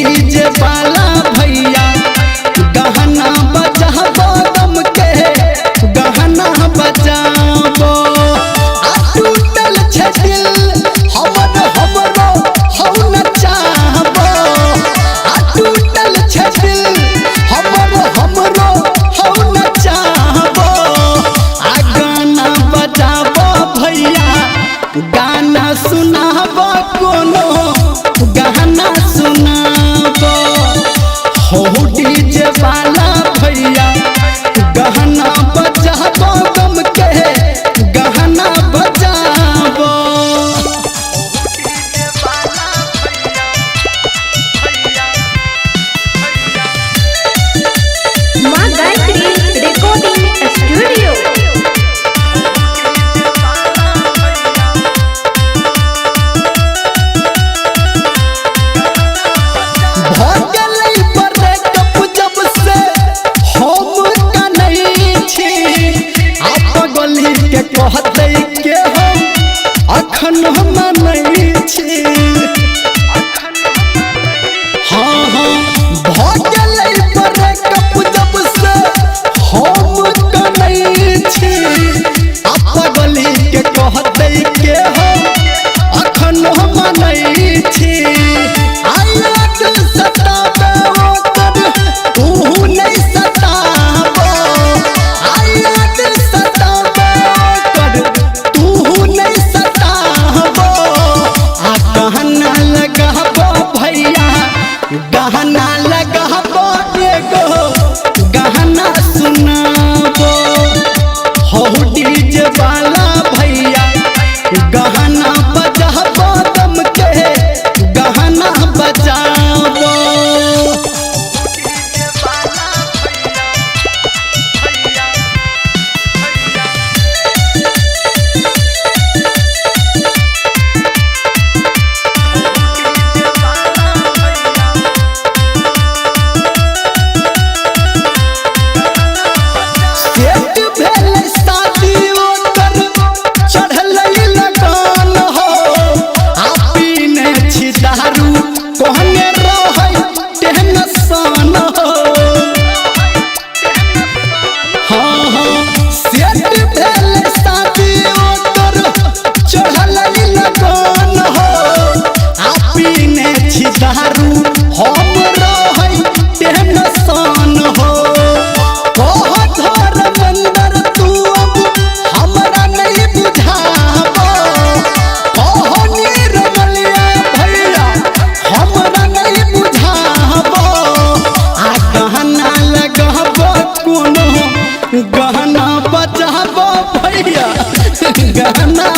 DJ वाला भैया गहना बजाबो गम के गहना बजाबो टूटल छे दिल हमरो हम न चाहबो टूटल छे दिल हमरो हम न चाहबो गाना बजाबो भैया गाना सुनाबो कोनो गाना सुनाबो हो डीजे वाला भैया गहना बजाबो गम के गहना बजाबो माँ गायत्री रिकॉर्डिंग स्टूडियो। कहते के हम अखन मानै छी हाँ हाँ भगलै ब्रेकअप जब से हम कनै छी पगली के कहते के हम अखन मानै छी आयत सताबे ओकर तू नहीं सताबो आयत सताबे गहना लगाबो भैया गहना लगाबो एगो गहना सुनाबो हो डीजे वाला भैया गहना बजाबो गम के गहना बजाबो दारू हम रहै टेंशन हो कह धर्मेंद्र तू अब हमरा नहीं बुझाबो कह निर्मलिया भैया हमरा नहीं बुझाबो गहना लगाबो कोनो गहना बजाबो भैया गहना